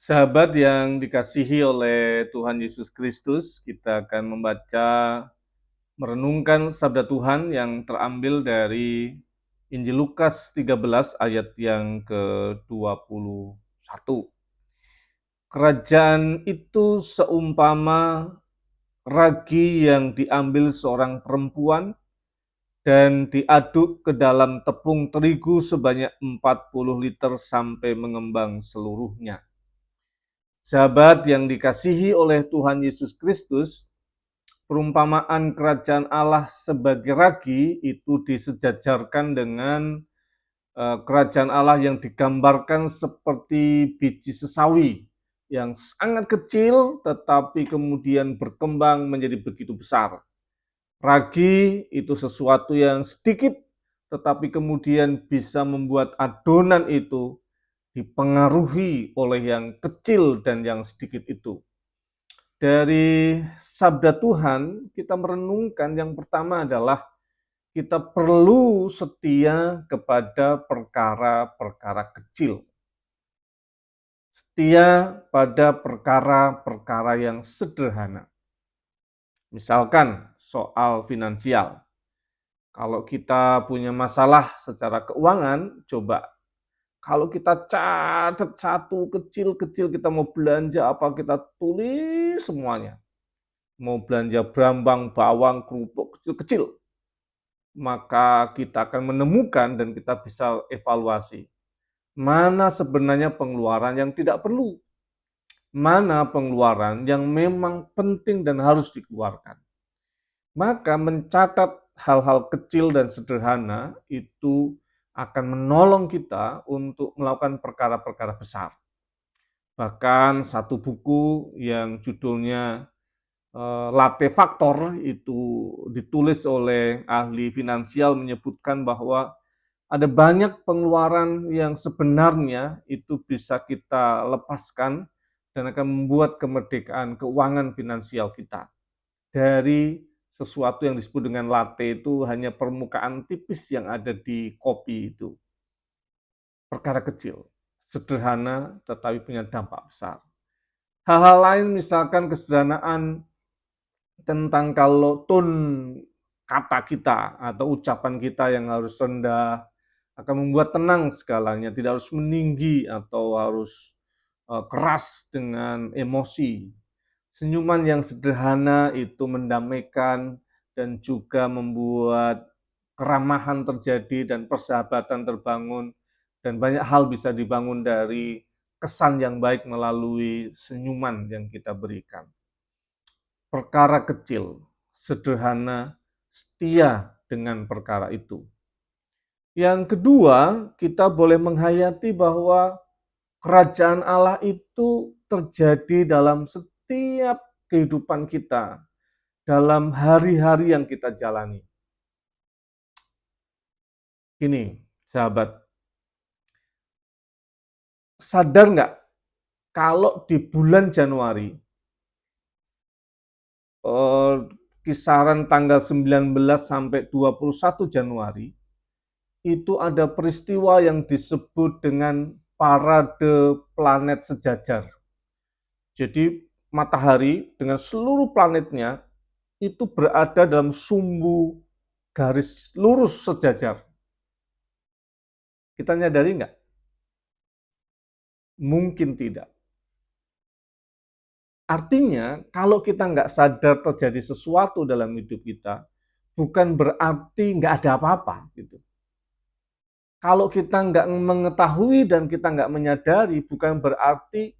Sahabat yang dikasihi oleh Tuhan Yesus Kristus, kita akan merenungkan sabda Tuhan yang terambil dari Injil Lukas 13 ayat yang ke-21. Kerajaan itu seumpama ragi yang diambil seorang perempuan dan diaduk ke dalam tepung terigu sebanyak 40 liter sampai mengembang seluruhnya. Sahabat yang dikasihi oleh Tuhan Yesus Kristus, perumpamaan kerajaan Allah sebagai ragi itu disejajarkan dengan kerajaan Allah yang digambarkan seperti biji sesawi yang sangat kecil tetapi kemudian berkembang menjadi begitu besar. Ragi itu sesuatu yang sedikit tetapi kemudian bisa membuat adonan itu dipengaruhi oleh yang kecil dan yang sedikit itu. Dari sabda Tuhan, kita merenungkan yang pertama adalah kita perlu setia kepada perkara-perkara kecil. Setia pada perkara-perkara yang sederhana. Misalkan soal finansial. Kalau kita punya masalah secara keuangan, coba kalau kita catat satu kecil-kecil kita mau belanja apa kita tulis semuanya. Mau belanja brambang, bawang, kerupuk kecil-kecil. Maka kita akan menemukan dan kita bisa evaluasi. Mana sebenarnya pengeluaran yang tidak perlu. Mana pengeluaran yang memang penting dan harus dikeluarkan. Maka mencatat hal-hal kecil dan sederhana itu akan menolong kita untuk melakukan perkara-perkara besar. Bahkan satu buku yang judulnya Latte Factor itu ditulis oleh ahli finansial menyebutkan bahwa ada banyak pengeluaran yang sebenarnya itu bisa kita lepaskan dan akan membuat kemerdekaan keuangan finansial kita. Dari sesuatu yang disebut dengan latte itu hanya permukaan tipis yang ada di kopi itu. Perkara kecil, sederhana tetapi punya dampak besar. Hal-hal lain misalkan kesederhanaan tentang kalau tone kata kita atau ucapan kita yang harus rendah akan membuat tenang segalanya, tidak harus meninggi atau harus keras dengan emosi. Senyuman yang sederhana itu mendamaikan dan juga membuat keramahan terjadi dan persahabatan terbangun dan banyak hal bisa dibangun dari kesan yang baik melalui senyuman yang kita berikan. Perkara kecil, sederhana, setia dengan perkara itu. Yang kedua, kita boleh menghayati bahwa kerajaan Allah itu terjadi dalam setiap kehidupan kita, dalam hari-hari yang kita jalani. Ini, sahabat, sadar nggak kalau di bulan Januari, kisaran tanggal 19 sampai 21 Januari, itu ada peristiwa yang disebut dengan parade planet sejajar. Jadi matahari dengan seluruh planetnya itu berada dalam sumbu garis lurus sejajar. Kita nyadari nggak? Mungkin tidak. Artinya, kalau kita nggak sadar terjadi sesuatu dalam hidup kita, bukan berarti nggak ada apa-apa. Gitu. Kalau kita nggak mengetahui dan kita nggak menyadari, bukan berarti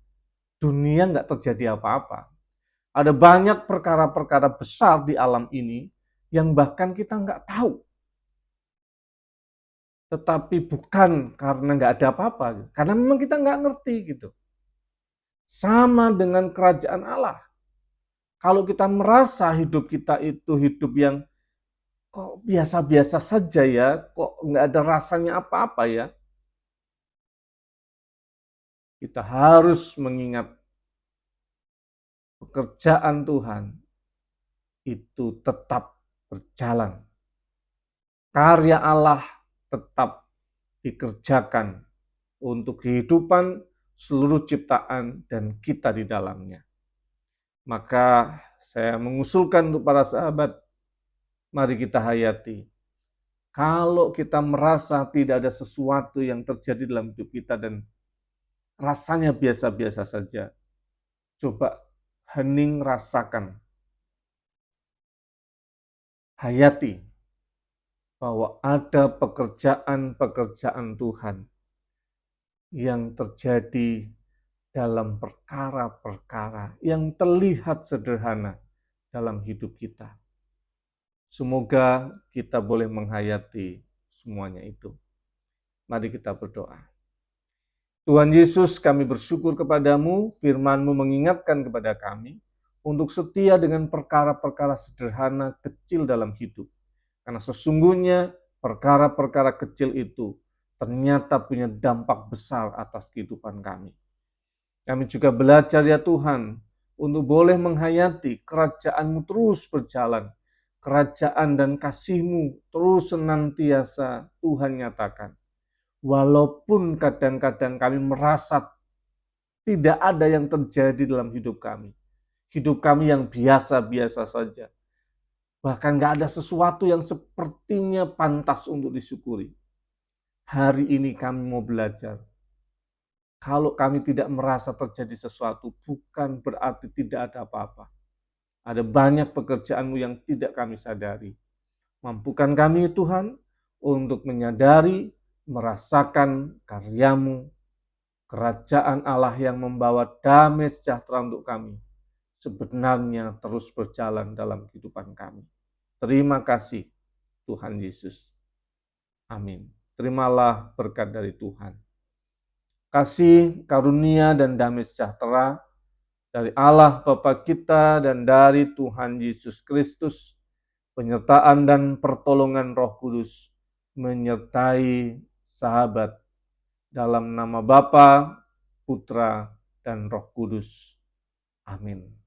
dunia nggak terjadi apa-apa. Ada banyak perkara-perkara besar di alam ini yang bahkan kita nggak tahu. Tetapi bukan karena nggak ada apa-apa, karena memang kita nggak ngerti gitu. Sama dengan kerajaan Allah. Kalau kita merasa hidup kita itu hidup yang kok biasa-biasa saja ya, kok nggak ada rasanya apa-apa ya, kita harus mengingat pekerjaan Tuhan itu tetap berjalan. Karya Allah tetap dikerjakan untuk kehidupan seluruh ciptaan dan kita di dalamnya. Maka saya mengusulkan untuk para sahabat, mari kita hayati. Kalau kita merasa tidak ada sesuatu yang terjadi dalam hidup kita dan rasanya biasa-biasa saja, coba hening rasakan, hayati bahwa ada pekerjaan-pekerjaan Tuhan yang terjadi dalam perkara-perkara yang terlihat sederhana dalam hidup kita. Semoga kita boleh menghayati semuanya itu. Mari kita berdoa. Tuhan Yesus, kami bersyukur kepadamu, firman-Mu mengingatkan kepada kami untuk setia dengan perkara-perkara sederhana kecil dalam hidup. Karena sesungguhnya perkara-perkara kecil itu ternyata punya dampak besar atas kehidupan kami. Kami juga belajar ya Tuhan, untuk boleh menghayati kerajaan-Mu terus berjalan. Kerajaan dan kasih-Mu terus senantiasa Tuhan nyatakan. Walaupun kadang-kadang kami merasa tidak ada yang terjadi dalam hidup kami. Hidup kami yang biasa-biasa saja. Bahkan gak ada sesuatu yang sepertinya pantas untuk disyukuri. Hari ini kami mau belajar. Kalau kami tidak merasa terjadi sesuatu, bukan berarti tidak ada apa-apa. Ada banyak pekerjaan-Mu yang tidak kami sadari. Mampukan kami Tuhan untuk menyadari, merasakan karya-Mu, kerajaan Allah yang membawa damai sejahtera untuk kami, sebenarnya terus berjalan dalam kehidupan kami. Terima kasih Tuhan Yesus. Amin. Terimalah berkat dari Tuhan. Kasih, karunia, dan damai sejahtera dari Allah Bapa kita dan dari Tuhan Yesus Kristus, penyertaan dan pertolongan Roh Kudus menyertai sahabat dalam nama Bapa, Putra, dan Roh Kudus. Amin.